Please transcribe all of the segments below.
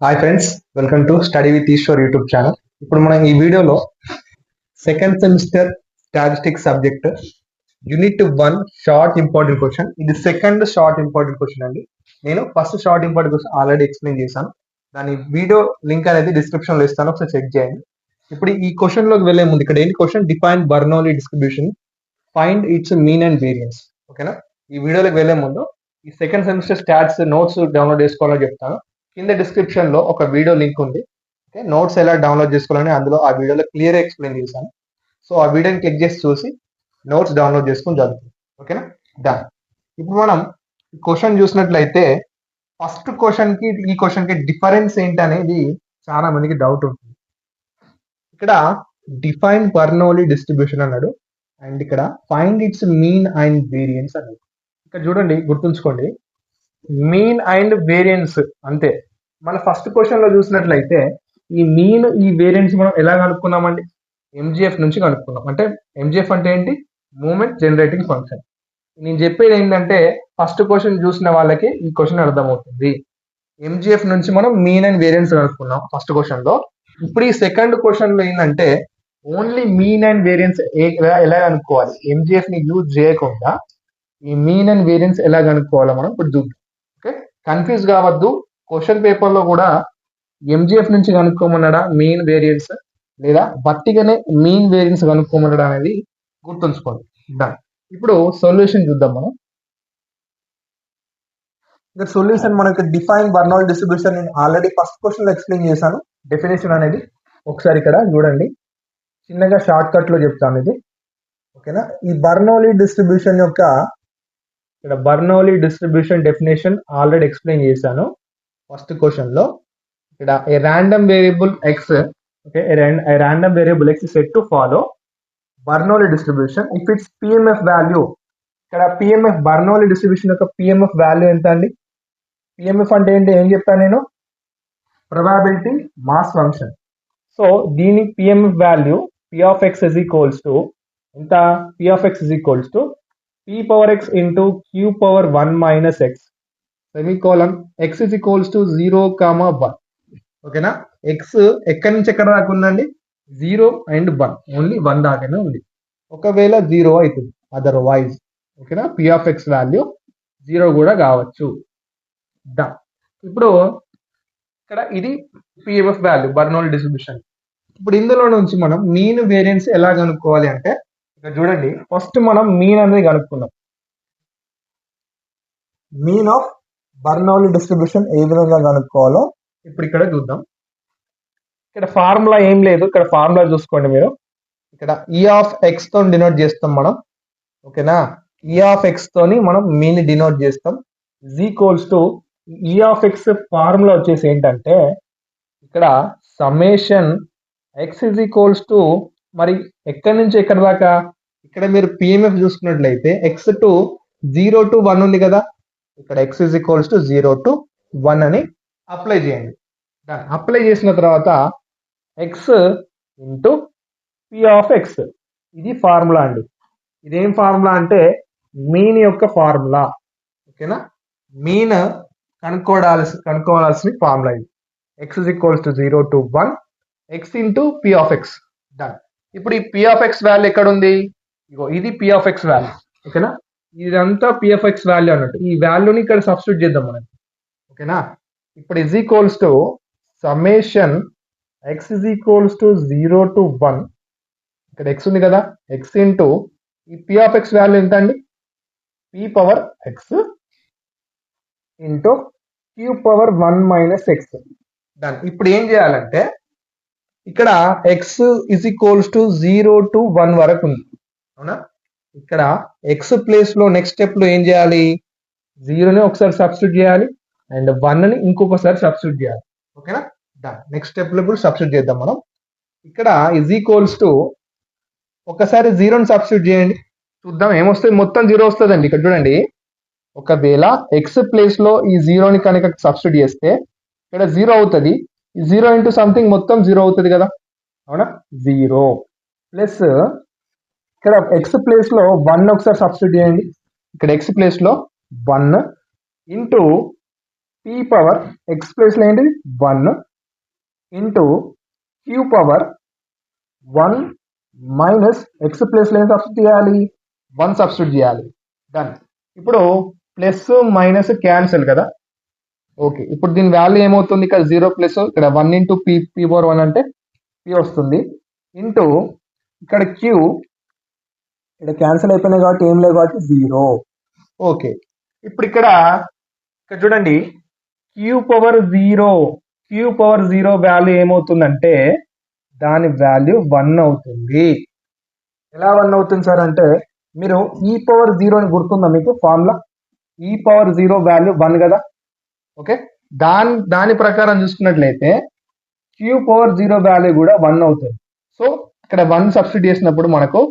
Hi friends, welcome to study with Eshwar YouTube channel. ఇప్పుడు మనం ఈ వీడియోలో second semester statistics subject unit 1 short important question. ఇది second short important question అండి. నేను first short important question already explain చేశాను. దాని వీడియో లింక్ అనేది డిస్క్రిప్షన్ లో ఇస్తాను, ఒకసారి చెక్ చేయండి. ఇప్పుడు ఈ క్వశ్చన్ లోకి వెళ్లే ముందు ఇక్కడ ఏంటి question, define Bernoulli distribution, find its mean and variance. ఓకేనా? ఈ వీడియోలోకి వెళ్లే ముందు ఈ second semester stats notes download చేసుకోవాలని చెప్తాను. కింద డిస్క్రిప్షన్ లో ఒక వీడియో లింక్ ఉంది. ఓకే, నోట్స్ ఎలా డౌన్లోడ్ చేసుకోవాలని అందులో ఆ వీడియోలో క్లియర్ ఎక్స్ప్లెయిన్ చేశాను. సో ఆ వీడియోని క్లిక్ చేసి చూసి నోట్స్ డౌన్లోడ్ చేసుకుని చదువుతుంది. ఓకేనా? డన్. ఇప్పుడు మనం క్వశ్చన్ చూసినట్లయితే ఫస్ట్ క్వశ్చన్ కి ఈ క్వశ్చన్ కి డిఫరెన్స్ ఏంటి అనేది చాలా మందికి డౌట్ ఉంటుంది. ఇక్కడ డిఫైన్ బర్నౌలీ డిస్ట్రిబ్యూషన్ అన్నాడు, అండ్ ఇక్కడ find its mean and variance అన్నాడు. ఇక్కడ చూడండి, గుర్తుంచుకోండి, మీన్ అండ్ వేరియన్స్ అంతే. మన ఫస్ట్ క్వశ్చన్ లో చూసినట్లయితే ఈ మీన్ ఈ వేరియన్స్ మనం ఎలా కనుక్కున్నామండి? ఎంజిఎఫ్ నుంచి కనుక్కున్నాం. అంటే ఎంజిఎఫ్ అంటే ఏంటి? Moment generating function. నేను చెప్పేది ఏంటంటే ఫస్ట్ క్వశ్చన్ చూసిన వాళ్ళకి ఈ క్వశ్చన్ అర్థమవుతుంది. ఎంజిఎఫ్ నుంచి మనం మీన్ అండ్ వేరియన్స్ కనుక్కున్నాం ఫస్ట్ క్వశ్చన్ లో. ఇప్పుడు ఈ సెకండ్ క్వశ్చన్ లో ఏంటంటే ఓన్లీ మీన్ అండ్ వేరియన్స్ ఎలా కనుక్కోవాలి, ఎంజిఎఫ్ ని యూజ్ చేయకుండా ఈ మీన్ అండ్ వేరియన్స్ ఎలా కనుక్కోవాలో మనం ఇప్పుడు చూద్దాం. ఓకే, కన్ఫ్యూజ్ కావద్దు. క్వశ్చన్ పేపర్ లో కూడా ఎంజిఎఫ్ నుంచి కనుక్కోమన్నాడా మీన్ వేరియన్స్, లేదా బట్టిగానే మీన్ వేరియన్స్ కనుక్కోమన్నాడా అనేది గుర్తుంచుకోండి. డన్. ఇప్పుడు సొల్యూషన్ చూద్దాం మనం. ఇక్కడ సొల్యూషన్ మనకి డిఫైన్ బర్నౌలీ డిస్ట్రిబ్యూషన్ నేను ఆల్రెడీ ఫస్ట్ క్వశ్చన్ లో ఎక్స్ప్లెయిన్ చేశాను. డెఫినేషన్ అనేది ఒకసారి ఇక్కడ చూడండి, చిన్నగా షార్ట్ కట్ లో చెప్తాను ఇది. ఓకేనా? ఈ బర్నౌలీ డిస్ట్రిబ్యూషన్ యొక్క ఇక్కడ Bernoulli distribution definition already explain చేశాను ఫస్ట్ క్వశ్చన్ లో. ఇక్కడ ఏ random variable X, okay, a random variable x is said to follow Bernoulli distribution if its PMF value. ఇక్కడ PMF బర్నౌలీ డిస్ట్రిబ్యూషన్ యొక్క PMF వాల్యూ ఎంత అండి? PMF అంటే ఏంటి, ఏం చెప్పాను నేను? ప్రొబాబిలిటీ మాస్ ఫంక్షన్. సో దీని PMF value P of x is equals to ఎంత? P of x is equals to P power x into Q power 1 minus x semicolon x is equals to 0, 1. ఓకేనా? X ఎక్కడి నుంచి ఎక్కడ దాకా ఉందండి? 0 and 1, only 1 దాకానే ఉంది. ఒకవేళ 0 అవుతుంది అదర్వైజ్. ఓకేనా? పి ఆఫ్ ఎక్స్ వాల్యూ 0 కూడా కావచ్చు. దా ఇప్పుడు ఇక్కడ ఇది పిఎంఎఫ్ వాల్యూ బర్నౌలీ డిస్ట్రిబ్యూషన్. ఇప్పుడు ఇందులో నుంచి మనం మీన్ వేరియన్స్ ఎలా కనుక్కోవాలి అంటే ఇక్కడ చూడండి, ఫస్ట్ మనం మీన్ అనేది కనుక్కున్నాం. మీన్ ఆఫ్ బర్నౌలీ డిస్ట్రిబ్యూషన్ ఏ విధంగా కనుక్కోవాలో ఇప్పుడు ఇక్కడ చూద్దాం. ఇక్కడ ఫార్ములా ఏం లేదు, ఇక్కడ ఫార్ములా చూసుకోండి మీరు. ఇక్కడ ఈ ఆఫ్ ఎక్స్ తో డినోట్ చేస్తాం మనం. ఓకేనా? ఈ ఆఫ్ ఎక్స్ తోని మనం మీన్ డినోట్ చేస్తాం. Is equals to E of X formula వచ్చేసి ఏంటంటే ఇక్కడ summation x is equals to, మరి ఎక్కడి నుంచి ఎక్కడ దాకా? ఇక్కడ మీరు పిఎంఎఫ్ చూసుకున్నట్లయితే ఎక్స్ టు 0 to 1 ఉంది కదా. ఇక్కడ x is equals to 0 to 1 అని అప్లై చేయండి. అప్లై చేసిన తర్వాత X into P of X, ఇది ఫార్ములా అండి. ఇదేం ఫార్ములా అంటే మీన్ యొక్క ఫార్ములా. ఓకేనా? మీన్ కనుక్కోవాల్సిన ఫార్ములా ఇది. X is equals to 0 to 1, X into P of X. Done. ఇప్పుడు ఈ పి ఆఫ్ ఎక్స్ వాల్యూ ఎక్కడ ఉంది? ఇగో ఇది పి ఆఫ్ ఎక్స్ వాల్యూ. ఓకేనా? ఇదంతా పి ఆఫ్ ఎక్స్ వాల్యూ అన్నట్టు. ఈ వాల్యూని ఇక్కడ సబ్స్టిట్యూట్ చేద్దాం మనం. ఓకేనా? ఇప్పుడు is equals to summation x is equals to 0 to 1, ఇక్కడ ఎక్స్ ఉంది కదా, ఎక్స్ ఇంటూ ఈ పి ఆఫ్ ఎక్స్ వాల్యూ ఎంత అండి? P power x into q power 1 minus x. దాని ఇప్పుడు ఏం చేయాలంటే ఇక్కడ x is equals to 0 to 1 వరకు ఉంది. అవునా? ఇక్కడ ఎక్స్ ప్లేస్ లో నెక్స్ట్ స్టెప్ లో ఏం చేయాలి? 0ని ఒకసారి సబ్స్టిట్యూట్ చేయాలి అండ్ 1ని ఇంకొకసారి సబ్స్టిట్యూట్ చేయాలి. ఓకేనా? డన్. నెక్స్ట్ స్టెప్ లో కూడా సబ్స్టిట్యూట్ చేద్దాం మనం. ఇక్కడ ఇజ్ ఈక్వల్స్ టు ఒకసారి 0ని సబ్స్టిట్యూట్ చేయండి, చూద్దాం ఏమొస్తుంది. మొత్తం 0 వస్తుందండి. ఇక్కడ చూడండి, ఒకవేళ ఎక్స్ ప్లేస్ లో ఈ 0ని కనుక సబ్స్టిట్యూట్ చేస్తే ఇక్కడ 0 అవుతుంది. 0 ఇంటూ సంథింగ్ మొత్తం 0 అవుతుంది కదా. అవునా? 0 ప్లస్ ఇక్కడ ఎక్స్ ప్లేస్ లో 1 ఒకసారి సబ్స్టిట్యూట్ చేయండి. ఇక్కడ ఎక్స్ ప్లేస్ లో 1 ఇంటూ p పవర్ x ప్లేస్లో ఏంటి 1 into q power 1 minus x ప్లేస్లో ఏం సబ్స్టిట్యూట్ చేయాలి 1 సబ్స్టిట్యూట్ చేయాలి. డన్. ఇప్పుడు ప్లస్ మైనస్ క్యాన్సిల్ కదా. ఓకే, ఇప్పుడు దీని వాల్యూ ఏమవుతుంది, ఇక్కడ 0 ప్లస్ ఇక్కడ 1 ఇంటూ p పవర్ 1 అంటే p వస్తుంది ఇంటూ ఇక్కడ q ఇక్కడ క్యాన్సిల్ అయిపోయినాయి కాబట్టి ఏం లేదు కాబట్టి 0. ఓకే, ఇప్పుడు ఇక్కడ చూడండి q పవర్ 0 వాల్యూ ఏమవుతుందంటే దాని వాల్యూ 1 అవుతుంది. ఎలా 1 అవుతుంది సార్ అంటే మీరు e పవర్ 0 అని గుర్తుందా మీకు ఫార్ములా? e పవర్ 0 వాల్యూ 1 కదా. ఓకే, దాని ప్రకారం చూసుకున్నట్లయితే q పవర్ 0 వాల్యూ కూడా 1 అవుతుంది. సో ఇక్కడ 1 సబ్స్టిట్యూట్ చేసినప్పుడు మనకు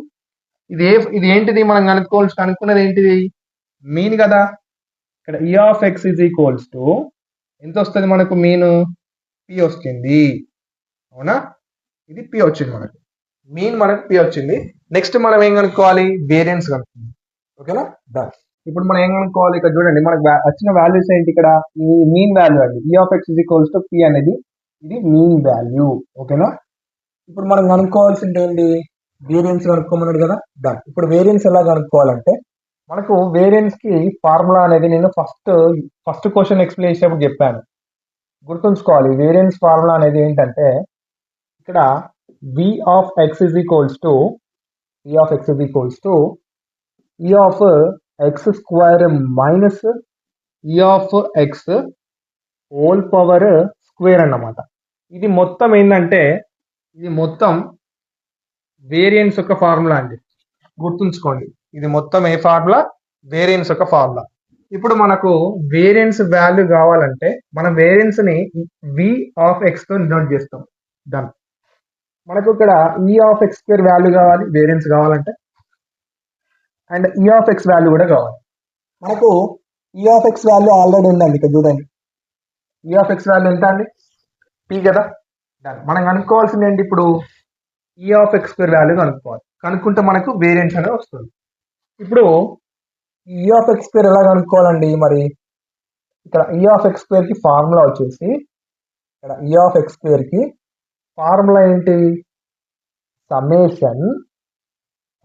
ఇది ఏంటిది మనం కనుక్కున్నది ఏంటిది మీన్ కదా. ఇక్కడ e of x is equals to ఎంత వస్తుంది మనకు మీన్ p వస్తుంది. అవునా, ఇది p వచ్చింది మనకు మీన్, మనకు p వచ్చింది. నెక్స్ట్ మనం ఏం కనుక్కోవాలి, వేరియన్స్ కనుక్కోవాలి. ఓకేనా, డన్. ఇప్పుడు మనం ఏం కనుక్కోవాలి, ఇక్కడ చూడండి మనకు వచ్చిన వాల్యూస్ ఏంటి, ఇక్కడ ఇది మీన్ వాల్యూ అండి. e of x is equals to p అనేది ఇది మీన్ వాల్యూ. ఓకేనా, ఇప్పుడు మనం కనుక్కోవాల్సింది ఏంటి, వేరియన్స్ కనుక్కోమన్నాడు కదా. డన్. ఇప్పుడు వేరియన్స్ ఎలా కనుక్కోవాలంటే మనకు వేరియన్స్ కి ఫార్ములా అనేది నేను ఫస్ట్ క్వశ్చన్ ఎక్స్ప్లెయిన్ చేసేటప్పుడు చెప్పాను, గుర్తుంచుకోవాలి. వేరియన్స్ ఫార్ములా అనేది ఏంటంటే ఇక్కడ v of x is equals to e of x square minus e of x whole power square అన్నమాట. ఇది మొత్తం ఏంటంటే ఇది మొత్తం వేరియన్స్ యొక్క ఫార్ములా అండి, గుర్తుంచుకోండి. ఇది మొత్తం ఏ ఫార్ములా, వేరియన్స్ యొక్క ఫార్ములా. ఇప్పుడు మనకు వేరియన్స్ వాల్యూ కావాలంటే మనం వేరియన్స్ ని v ఆఫ్ x తో డినోట్ చేస్తాం. డన్. మనకు ఇక్కడ e of x square value కావాలి, వేరియన్స్ కావాలంటే, and e of x value కూడా కావాలి. మనకు e of x value already ఉందండి, ఇక్కడ చూడండి. e ఆఫ్ x వాల్యూ ఎంత అండి, p కదా. డన్. మనం కనుక్కోవాల్సింది ఏంటి, ఇప్పుడు e of x square value కనుక్కోవాలి. కనుక్కుంటే మనకు వేరియన్స్ అనేది వస్తుంది. ఇప్పుడు e ఆఫ్ x స్క్వేర్ ఎలా కనుక్కోవాలండి, మరి ఇక్కడ e ఆఫ్ x స్క్వేర్ కి ఫార్ములా వచ్చేసి ఇక్కడ e ఆఫ్ x స్క్వేర్ కి ఫార్ములా ఏంటి, summation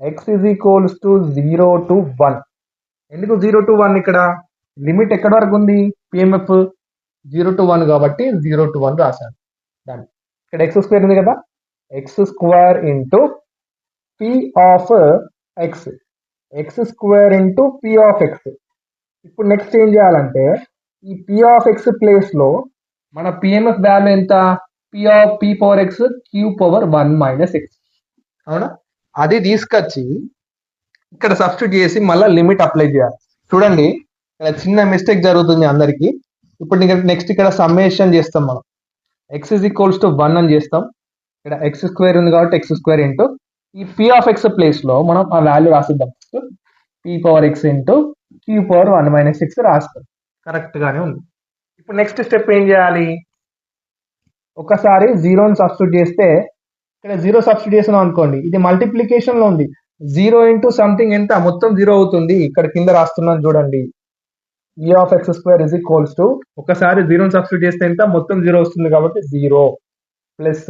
x is equals to 0 to 1. ఎందుకు 0 టు 1, ఇక్కడ లిమిట్ ఎక్కడి వరకు ఉంది, పిఎంఎఫ్ 0 టు 1 కాబట్టి 0 టు 1 రాశాను. దాన్ని ఇక్కడ x స్క్వేర్ ఉంది కదా, x square into p of x square into p of x. ఇప్పుడు నెక్స్ట్ ఏం చేయాలంటే ఈ p ఆఫ్ x ప్లేస్ లో మన పిఎంఎఫ్ వాల్యూ ఎంత, p power x q power 1 minus x. అవునా, అది తీసుకొచ్చి ఇక్కడ సబ్స్టిట్యూట్ చేసి మళ్ళీ లిమిట్ అప్లై చేయాలి. చూడండి ఇక్కడ చిన్న మిస్టేక్ జరుగుతుంది అందరికి. ఇప్పుడు నెక్స్ట్ ఇక్కడ సమ్మేషన్ చేస్తాం మనం, x ఈజ్ ఈక్వల్స్ టు 1 అని చేస్తాం. ఇక్కడ x స్క్వేర్ ఉంది కాబట్టి x స్క్వేర్ ఇంటూ ఈ p ఆఫ్ x ప్లేస్ లో మనం ఆ వాల్యూ రాసిద్దాం. p power x into q power 1 minus 6 రాస్తాం. కరెక్ట్ గానే ఉంది. ఇప్పుడు నెక్స్ట్ స్టెప్ ఏం చేయాలి, ఒకసారి 0ని సబ్స్టిట్యూట్ చేస్తే ఇక్కడ 0 సబ్స్టిట్యూట్ చేసినాం అనుకోండి, ఇది మల్టిప్లికేషన్ లో ఉంది. 0 ఇంటూ సంథింగ్ ఎంత, మొత్తం 0 అవుతుంది. ఇక్కడ కింద రాస్తున్నాను చూడండి, e of x square is equals to ఒకసారి 0ని సబ్స్టిట్యూట్ చేస్తే ఎంత, మొత్తం 0 వస్తుంది కాబట్టి 0 ప్లస్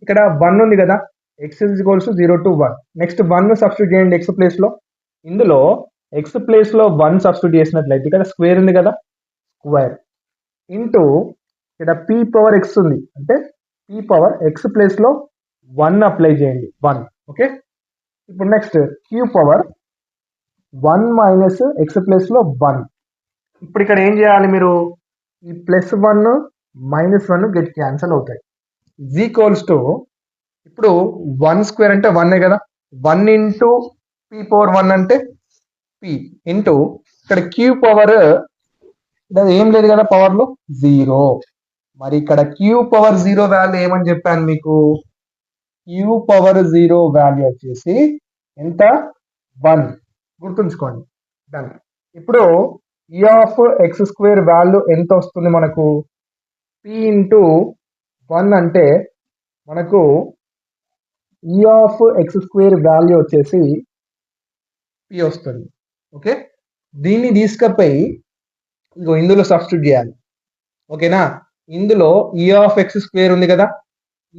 ఇక్కడ 1 ఉంది కదా, x is equals to 0 to 1. Next 1 substitute చేయండి x ప్లేస్ లో. ఇందులో x ప్లేస్ లో 1 సబ్స్టిట్యూట్ చేసినట్లయితే ఇక్కడ స్క్వేర్ ఉంది కదా, స్క్వేర్ ఇంటూ ఇక్కడ p పవర్ x ఉంది అంటే p పవర్ x ప్లేస్ లో 1 అప్లై చేయండి, 1. ఓకే, ఇప్పుడు next q power 1 minus x place లో 1. ఇప్పుడు ఇక్కడ ఏం చేయాలి మీరు, ఈ ప్లస్ 1 మైనస్ 1 గెట్ క్యాన్సల్ అవుతాయి. ఈజ్ ఈక్వల్స్ టు ఇప్పుడు 1 స్క్వేర్ అంటే 1 కదా, 1 ఇంటూ p పవర్ 1 అంటే p ఇంటూ ఇక్కడ q పవర్ ఏం లేదు కదా పవర్ లో 0. మరి ఇక్కడ q పవర్ 0 వాల్యూ ఏమని చెప్పాను మీకు, q పవర్ 0 వాల్యూ వచ్చేసి ఎంత, 1. గుర్తుంచుకోండి. డన్. ఇప్పుడు e of x square value ఎంత వస్తుంది మనకు, p ఇంటూ 1 అంటే మనకు e of x square value వచ్చేసి p వస్తుంది. ఓకే, దీన్ని తీసుకపోయి ఇందులో సబ్స్టిట్యూట్ చేయాలి. ఓకేనా. ఇందులో ఈ ఆఫ్ ఎక్స్ స్క్వేర్ ఉంది కదా,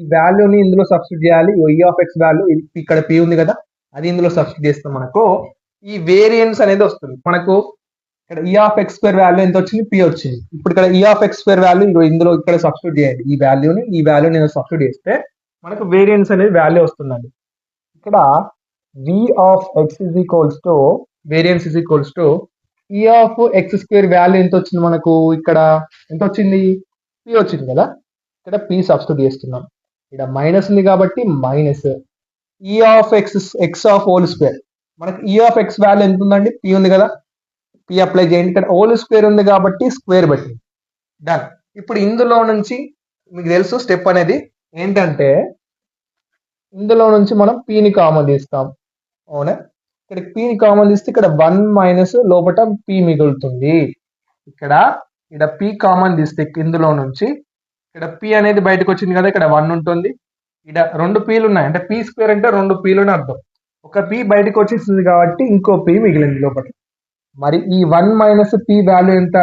ఈ వాల్యూని ఇందులో సబ్స్టిట్యూట్ చేయాలి. ఈ ఆఫ్ ఎక్స్ వాల్యూ ఇక్కడ పి ఉంది కదా, అది ఇందులో సబ్స్టిట్యూట్ చేస్తాం. మనకు ఈ వేరియన్స్ అనేది వస్తుంది. మనకు ఇక్కడ ఈ ఆఫ్ ఎక్స్ స్క్వేర్ వాల్యూ ఎంత వచ్చింది, పి వచ్చింది. ఇప్పుడు ఇక్కడ ఈ ఆఫ్ ఎక్స్ స్క్వేర్ వాల్యూ ఇందులో ఇక్కడ సబ్స్టిట్యూట్ చేయండి. ఈ వాల్యూని సబ్స్టిట్యూట్ చేస్తే మనకు వేరియన్స్ అనేది వాల్యూ వస్తుందండి. ఇక్కడ V of X is equals to variance is equals to E of X square value ఎంత వచ్చింది మనకు, ఇక్కడ ఎంత వచ్చింది, పి వచ్చింది కదా, ఇక్కడ పి సబ్స్టిట్యూట్ చేస్తున్నాం. ఇక్కడ మైనస్ ఉంది కాబట్టి మైనస్ ఈ of X of whole square, మనకి ఈ ఆఫ్ ఎక్స్ వాల్యూ ఎంత ఉందండి, పి ఉంది కదా, పి అప్లై చేయండి. ఇక్కడ హోల్ స్క్వేర్ ఉంది కాబట్టి స్క్వేర్ పెట్టి డన్. ఇప్పుడు ఇందులో నుంచి మీకు తెలుసు స్టెప్ అనేది ఏంటంటే, ఇందులో నుంచి మనం పిని కామన్ తీస్తాం. అవునా, ఇక్కడ పిని కామన్ తీస్తే ఇక్కడ 1 మైనస్ లోపల పి మిగులుతుంది. ఇక్కడ పి కామన్ తీస్తే ఇందులో నుంచి ఇక్కడ పి అనేది బయటకు వచ్చింది కదా, ఇక్కడ 1 ఉంటుంది. ఇక్కడ 2 పీలు ఉన్నాయి, అంటే పి స్క్వేర్ అంటే 2 పీలు అని అర్థం. ఒక పి బయటకు వచ్చేసింది కాబట్టి ఇంకో పి మిగిలింది లోపల. మరి ఈ 1 మైనస్ పి వాల్యూ ఎంత,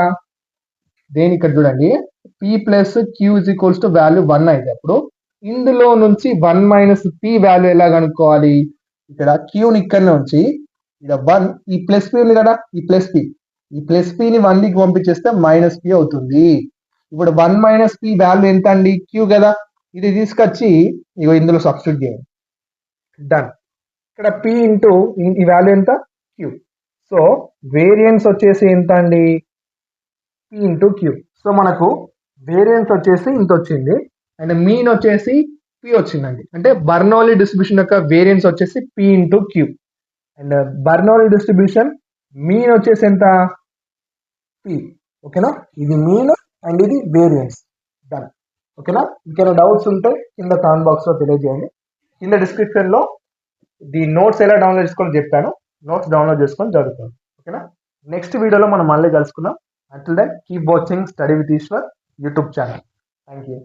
దేని ఇక్కడ చూడండి, p plus q is equals to value 1 అయితే అప్పుడు ఇందులో నుంచి 1 మైనస్ పి వాల్యూ ఎలా కనుక్కోవాలి, ఇక్కడ క్యూని ఇక్కడ నుంచి ఇక్కడ 1, ఈ ప్లస్ పి ఉంది కదా, ఈ ప్లస్ పిని 1కి పంపించేస్తే మైనస్ పి అవుతుంది. ఇప్పుడు 1 మైనస్ పి వాల్యూ ఎంత అండి, క్యూ కదా, ఇది తీసుకొచ్చి ఇగో ఇందులో సబ్స్టిట్యూట్ చేయండి. డన్. ఇక్కడ పి ఇంటూ ఈ వాల్యూ ఎంత, క్యూ. సో వేరియన్స్ వచ్చేసి ఎంత అండి, పి ఇంటూ క్యూ. సో మనకు వేరియన్స్ వచ్చేసి ఇంత వచ్చింది, అండ్ మీన్ వచ్చేసి పి వచ్చిందండి. అంటే బర్నౌలీ డిస్ట్రిబ్యూషన్ యొక్క వేరియన్స్ వచ్చేసి p into q, and Bernoulli distribution mean వచ్చేసి ఎంత, పి. ఓకేనా, ఇది మీన్ అండ్ ఇది వేరియన్స్. డన్. ఓకేనా, ఇంకేమైనా డౌట్స్ ఉంటే కింద కామెంట్ బాక్స్లో తెలియజేయండి. కింద డిస్క్రిప్షన్లో ది నోట్స్ ఎలా డౌన్లోడ్ చేసుకోవాలో చెప్పాను, నోట్స్ డౌన్లోడ్ చేసుకొని చదువుకోండి. ఓకేనా, నెక్స్ట్ వీడియోలో మనం మళ్ళీ కలుసుకుందాం. Until then, keep watching Study with Ishwar YouTube channel. Thank you.